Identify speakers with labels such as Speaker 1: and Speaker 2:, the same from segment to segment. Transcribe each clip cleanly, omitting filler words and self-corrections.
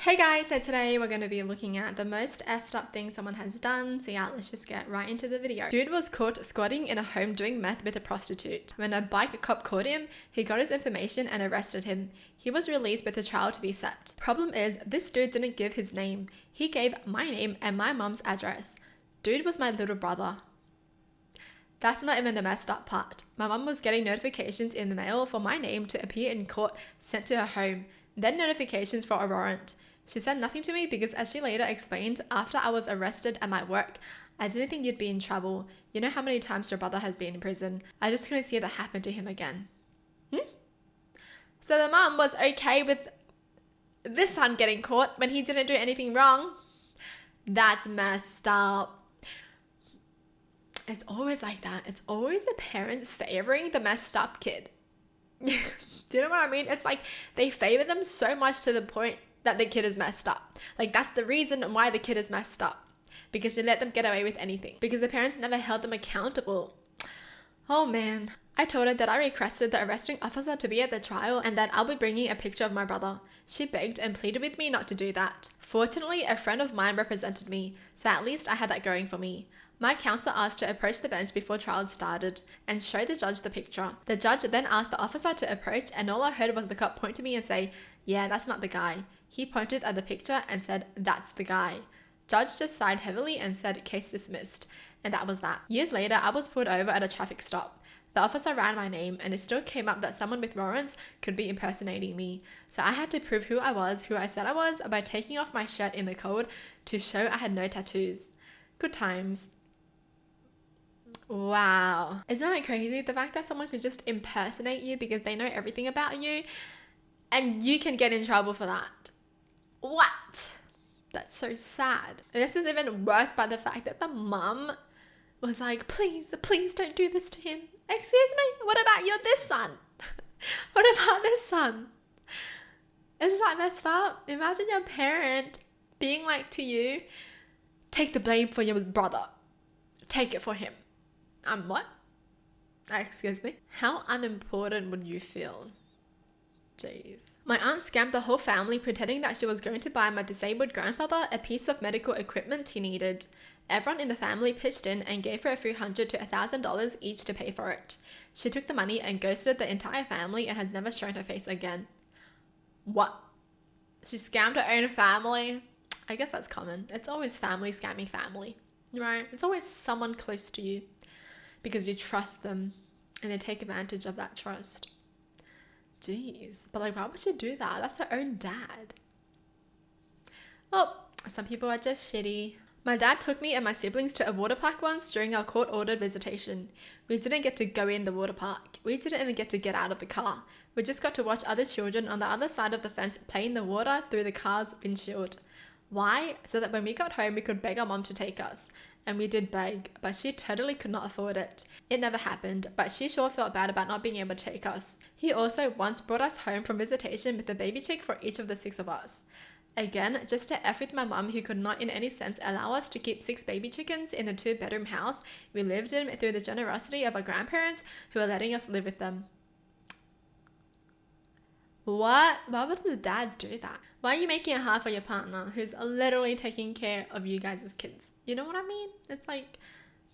Speaker 1: Hey guys, so today we're going to be looking at the most effed up thing someone has done. So yeah, let's just get right into the video. Dude was caught squatting in a home doing meth with a prostitute. When a bike cop caught him, he got his information and arrested him. He was released with a trial to be set. Problem is, this dude didn't give his name. He gave my name and my mom's address. Dude was my little brother. That's not even the messed up part. My mom was getting notifications in the mail for my name to appear in court sent to her home, then notifications for a warrant. She said nothing to me because, as she later explained, after I was arrested at my work, I didn't think you'd be in trouble. You know how many times your brother has been in prison. I just couldn't see that happen to him again. So the mom was okay with this son getting caught when he didn't do anything wrong. That's messed up. It's always like that. It's always the parents favoring the messed up kid. Do you know what I mean? It's like they favor them so much to the point that the kid is messed up. Like, that's the reason why the kid is messed up. Because you let them get away with anything. Because the parents never held them accountable. Oh man. I told her that I requested the arresting officer to be at the trial and that I'll be bringing a picture of my brother. She begged and pleaded with me not to do that. Fortunately, a friend of mine represented me, so at least I had that going for me. My counsel asked to approach the bench before trial started and show the judge the picture. The judge then asked the officer to approach, and all I heard was the cop point to me and say, "Yeah, that's not the guy." He pointed at the picture and said, "That's the guy." Judge just sighed heavily and said, "Case dismissed." And that was that. Years later, I was pulled over at a traffic stop. The officer ran my name and it still came up that someone with warrants could be impersonating me. So I had to prove who I was, who I said I was, by taking off my shirt in the cold to show I had no tattoos. Good times. Wow. Isn't that crazy? The fact that someone could just impersonate you because they know everything about you and you can get in trouble for that. What? That's so sad. And this is even worse by the fact that the mum was like, please don't do this to him. Excuse me? What about this son? What about this son? Isn't that messed up? Imagine your parent being like to you, take the blame for your brother. Take it for him. What? Excuse me? How unimportant would you feel? Jeez. My aunt scammed the whole family pretending that she was going to buy my disabled grandfather a piece of medical equipment he needed. Everyone in the family pitched in and gave her a few $100 to $1,000 each to pay for it. She took the money and ghosted the entire family and has never shown her face again. What? She scammed her own family? I guess that's common. It's always family scamming family, right? It's always someone close to you because you trust them and they take advantage of that trust. Jeez, but like, why would she do that? That's her own dad. Well, some people are just shitty. My dad took me and my siblings to a water park once during our court-ordered visitation. We didn't get to go in the water park. We didn't even get to get out of the car. We just got to watch other children on the other side of the fence play in the water through the car's windshield. Why? So that when we got home, we could beg our mom to take us. And we did beg, but she totally could not afford it. It never happened, but she sure felt bad about not being able to take us. He also once brought us home from visitation with a baby chick for each of the 6 of us. Again, just to F with my mum, who could not in any sense allow us to keep 6 baby chickens in the 2-bedroom house we lived in through the generosity of our grandparents who were letting us live with them. What? Why would the dad do that? Why are you making it hard for your partner who's literally taking care of you guys as kids? You know what I mean? It's like,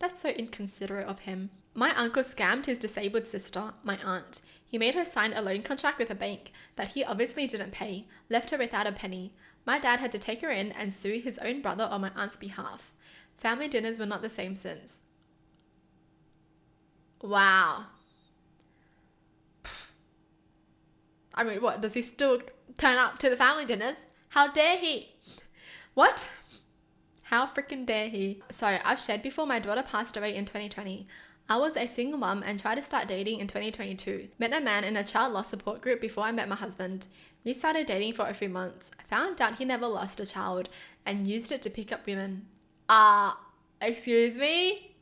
Speaker 1: that's so inconsiderate of him. My uncle scammed his disabled sister, my aunt. He made her sign a loan contract with a bank that he obviously didn't pay, left her without a penny. My dad had to take her in and sue his own brother on my aunt's behalf. Family dinners were not the same since. Wow. I mean, what? Does he still turn up to the family dinners? How dare he? What? How freaking dare he? So, I've shared before my daughter passed away in 2020. I was a single mom and tried to start dating in 2022. Met a man in a child loss support group before I met my husband. We started dating for a few months. Found out he never lost a child and used it to pick up women. Excuse me?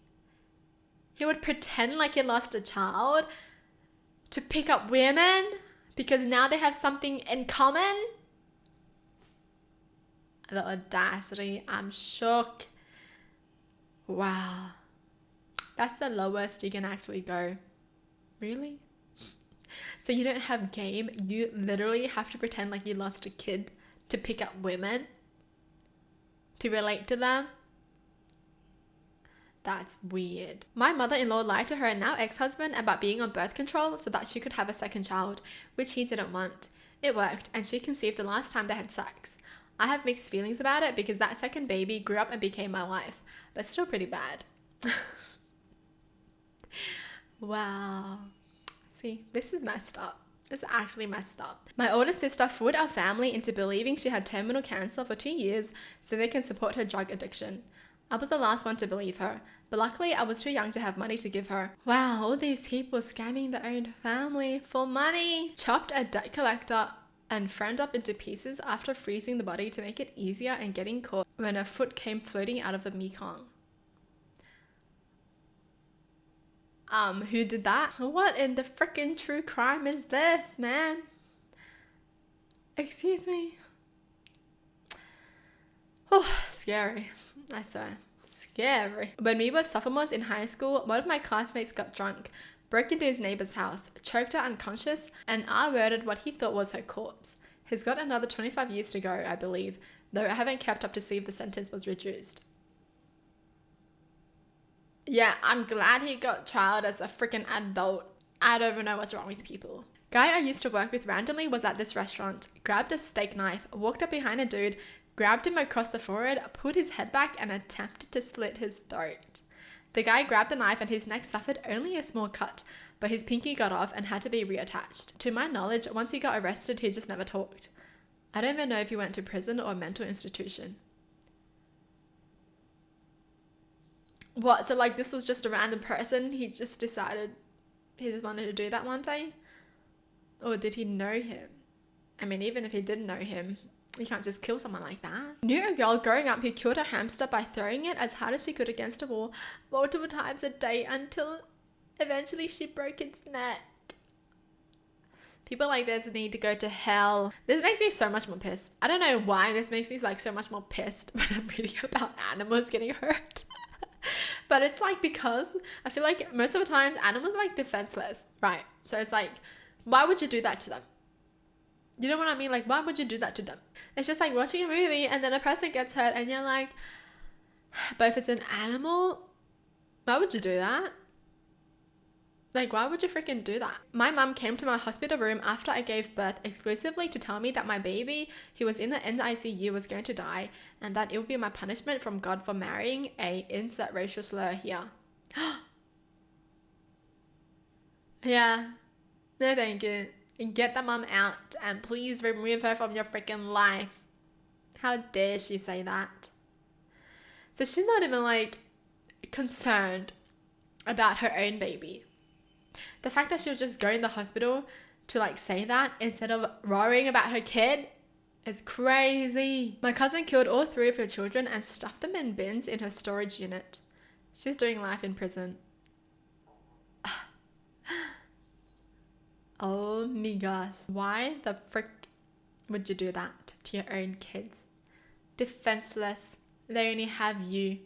Speaker 1: He would pretend like he lost a child to pick up women because now they have something in common? The audacity. I'm shook. Wow. That's the lowest you can actually go. Really? So you don't have game. You literally have to pretend like you lost a kid to pick up women, to relate to them. That's weird. My mother-in-law lied to her now ex-husband about being on birth control so that she could have a second child, which he didn't want. It worked, and she conceived the last time they had sex. I have mixed feelings about it because that second baby grew up and became my wife, but still pretty bad. Wow. See, this is messed up. This is actually messed up. My older sister fooled our family into believing she had terminal cancer for 2 years so they can support her drug addiction. I was the last one to believe her, but luckily I was too young to have money to give her. Wow, all these people scamming their own family for money. Chopped a debt collector and friend up into pieces after freezing the body to make it easier and getting caught when her foot came floating out of the Mekong. Who did that? What in the frickin' true crime is this, man? Excuse me. Oh, scary. I swear. Scary. When we were sophomores in high school, one of my classmates got drunk, broke into his neighbor's house, choked her unconscious, and R-worded what he thought was her corpse. He's got another 25 years to go, I believe, though I haven't kept up to see if the sentence was reduced. Yeah, I'm glad he got trialed as a freaking adult. I don't even know what's wrong with people. Guy I used to work with randomly was at this restaurant, grabbed a steak knife, walked up behind a dude, grabbed him across the forehead, pulled his head back, and attempted to slit his throat. The guy grabbed the knife and his neck suffered only a small cut, but his pinky got off and had to be reattached. To my knowledge, once he got arrested, he just never talked. I don't even know if he went to prison or a mental institution. What, so like this was just a random person? He just decided he just wanted to do that one day? Or did he know him? I mean, even if he didn't know him, you can't just kill someone like that. Knew a girl growing up who killed a hamster by throwing it as hard as she could against a wall multiple times a day until eventually she broke its neck. People like this need to go to hell. This makes me so much more pissed. I don't know why this makes me like so much more pissed when I'm reading about animals getting hurt. But it's like because I feel like most of the times animals are like defenseless, right? So it's like, why would you do that to them? You know what I mean? Like, why would you do that to them? It's just like watching a movie and then a person gets hurt and you're like, but if it's an animal, why would you do that? Like, why would you freaking do that? My mum came to my hospital room after I gave birth exclusively to tell me that my baby, who was in the NICU, was going to die and that it would be my punishment from God for marrying a insert racial slur here. Yeah. No, thank you. Get the mum out and please remove her from your freaking life. How dare she say that? So she's not even like concerned about her own baby. The fact that she'll just go in the hospital to like say that instead of worrying about her kid is crazy. My cousin killed all 3 of her children and stuffed them in bins in her storage unit. She's doing life in prison. Oh my gosh. Why the frick would you do that to your own kids? Defenseless. They only have you.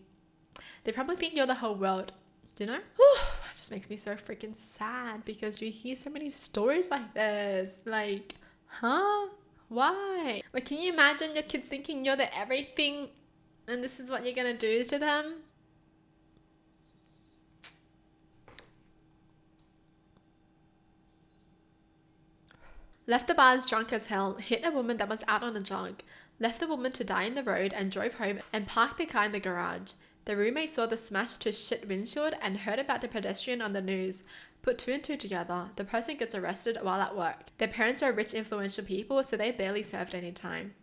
Speaker 1: They probably think you're the whole world. Do you know? It just makes me so freaking sad because you hear so many stories like this. Like, huh? Why? Like, can you imagine your kids thinking you're the everything and this is what you're gonna do to them? Left the bars drunk as hell, hit a woman that was out on a jog, left the woman to die in the road and drove home and parked the car in the garage. The roommate saw the smash to shit windshield and heard about the pedestrian on the news. Put 2 and 2 together. The person gets arrested while at work. Their parents were rich, influential people, so they barely served any time.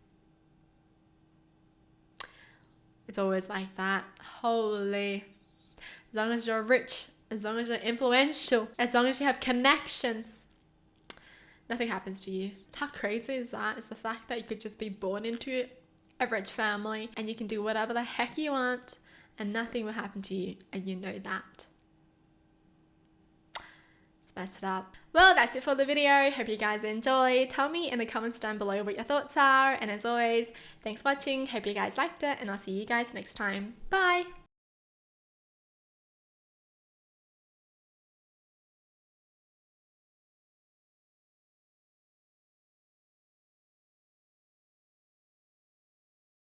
Speaker 1: It's always like that. Holy. As long as you're rich, as long as you're influential, as long as you have connections, nothing happens to you. How crazy is that? It's the fact that you could just be born into a rich family and you can do whatever the heck you want and nothing will happen to you, and you know that. It's messed up. Well, that's it for the video. Hope you guys enjoyed. Tell me in the comments down below what your thoughts are, and as always, thanks for watching. Hope you guys liked it, and I'll see you guys next time. Bye!